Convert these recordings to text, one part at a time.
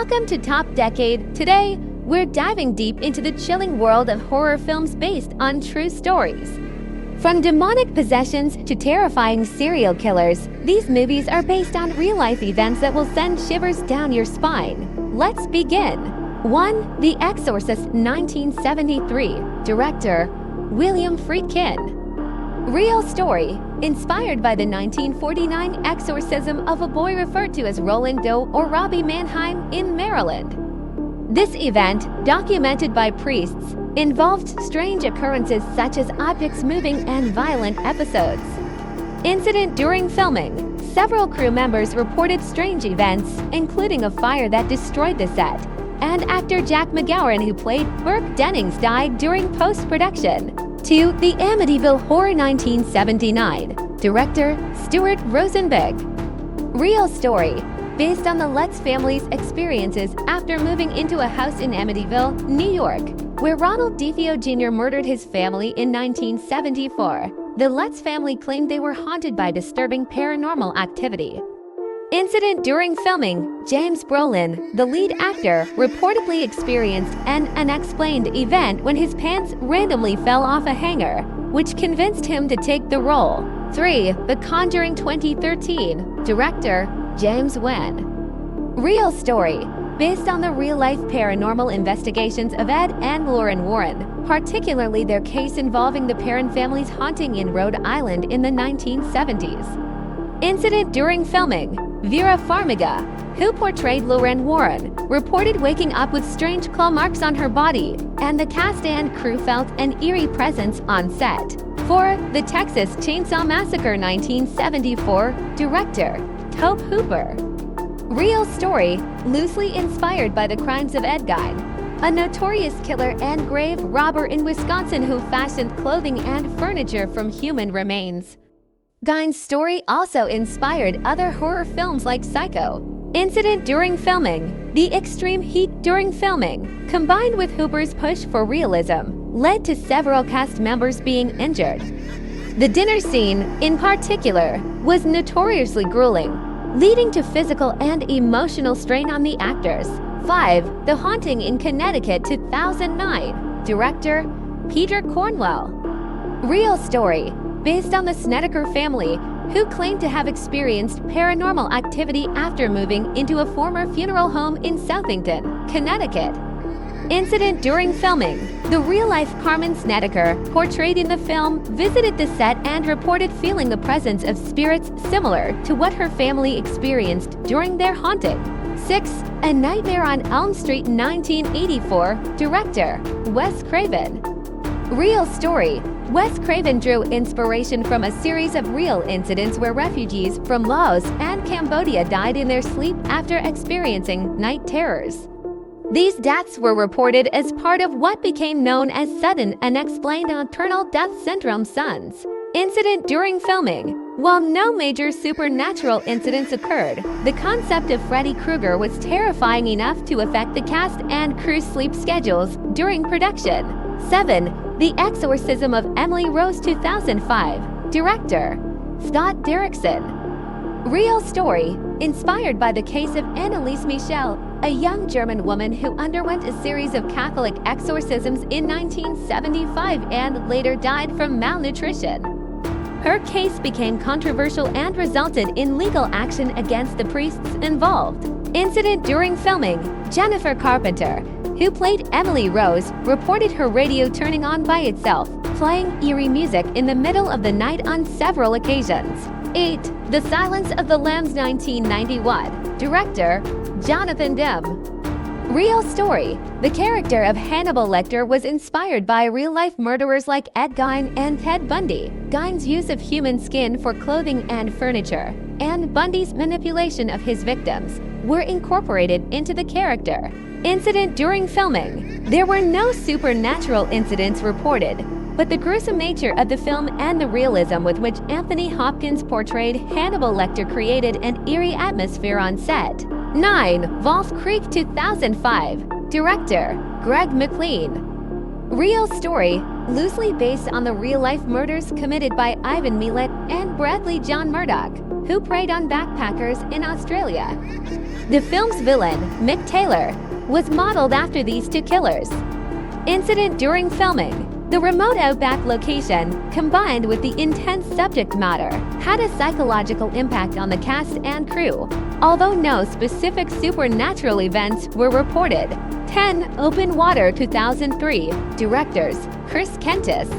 Welcome to Top Decade. Today, we're diving deep into the chilling world of horror films based on true stories. From demonic possessions to terrifying serial killers, these movies are based on real-life events that will send shivers down your spine. Let's begin. 1. The Exorcist 1973. Director, William Friedkin. Real story, inspired by the 1949 exorcism of a boy referred to as Roland Doe or Robbie Mannheim in Maryland. This event, documented by priests, involved strange occurrences such as objects moving and violent episodes. Incident during filming. Several crew members reported strange events, including a fire that destroyed the set, and actor Jack McGowan, who played Burke Dennings, died during post-production. 2. The Amityville Horror 1979. Director, Stuart Rosenberg. Real story, based on the Lutz family's experiences after moving into a house in Amityville, New York, where Ronald DeFeo Jr. murdered his family in 1974. The Lutz family claimed they were haunted by disturbing paranormal activity. Incident during filming. James Brolin, the lead actor, reportedly experienced an unexplained event when his pants randomly fell off a hanger, which convinced him to take the role. 3. The Conjuring 2013. Director, James Wan. Real story, based on the real-life paranormal investigations of Ed and Lauren Warren, particularly their case involving the Perron family's haunting in Rhode Island in the 1970s. Incident during filming. Vera Farmiga, who portrayed Lauren Warren, reported waking up with strange claw marks on her body, and the cast and crew felt an eerie presence on set. 4. The Texas Chainsaw Massacre 1974. Director, Tobe Hooper. Real story, loosely inspired by the crimes of Ed Gein, a notorious killer and grave robber in Wisconsin who fashioned clothing and furniture from human remains. Gein's story also inspired other horror films like Psycho. Incident during filming. The extreme heat during filming, combined with Hooper's push for realism, led to several cast members being injured. The dinner scene, in particular, was notoriously grueling, leading to physical and emotional strain on the actors. 5. The Haunting in Connecticut 2009. Director, Peter Cornwell. Real story, based on the Snedeker family, who claimed to have experienced paranormal activity after moving into a former funeral home in Southington, Connecticut. Incident during filming. The real-life Carmen Snedeker, portrayed in the film, visited the set and reported feeling the presence of spirits similar to what her family experienced during their haunting. 6. A Nightmare on Elm Street 1984. Director, Wes Craven. Real story, Wes Craven drew inspiration from a series of real incidents where refugees from Laos and Cambodia died in their sleep after experiencing night terrors. These deaths were reported as part of what became known as sudden unexplained nocturnal death syndrome SUNS. Incident during filming. While no major supernatural incidents occurred, the concept of Freddy Krueger was terrifying enough to affect the cast and crew's sleep schedules during production. 7. The Exorcism of Emily Rose 2005. Director, Scott Derrickson. Real story, inspired by the case of Anneliese Michel, a young German woman who underwent a series of Catholic exorcisms in 1975 and later died from malnutrition. Her case became controversial and resulted in legal action against the priests involved. Incident during filming. Jennifer Carpenter, who played Emily Rose, reported her radio turning on by itself, playing eerie music in the middle of the night on several occasions. 8. The Silence of the Lambs 1991. Director, Jonathan Demme. Real story. The character of Hannibal Lecter was inspired by real-life murderers like Ed Gein and Ted Bundy. Gein's use of human skin for clothing and furniture, and Bundy's manipulation of his victims, were incorporated into the character. Incident during filming. There were no supernatural incidents reported, but the gruesome nature of the film and the realism with which Anthony Hopkins portrayed Hannibal Lecter created an eerie atmosphere on set. 9. Wolf Creek 2005. Director, Greg McLean. Real story, loosely based on the real-life murders committed by Ivan Milet and Bradley John Murdoch. who preyed on backpackers in Australia. The film's villain, Mick Taylor, was modeled after these two killers. Incident during filming. The remote outback location, combined with the intense subject matter, had a psychological impact on the cast and crew, although no specific supernatural events were reported. 10. Open Water 2003. Directors, Chris Kentis.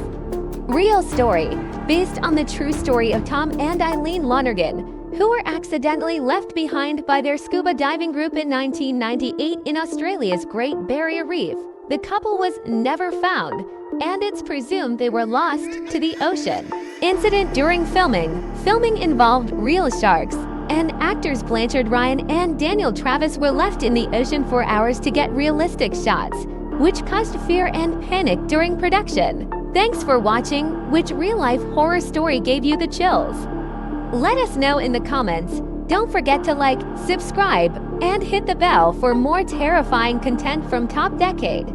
Real story. Based on the true story of Tom and Eileen Lonergan, who were accidentally left behind by their scuba diving group in 1998 in Australia's Great Barrier Reef. The couple was never found, and it's presumed they were lost to the ocean. Incident during filming. Filming involved real sharks, and actors Blanchard Ryan and Daniel Travis were left in the ocean for hours to get realistic shots, which caused fear and panic during production. Thanks for watching. Which real-life horror story gave you the chills? Let us know in the comments. Don't forget to like, subscribe, and hit the bell for more terrifying content from Top Decade.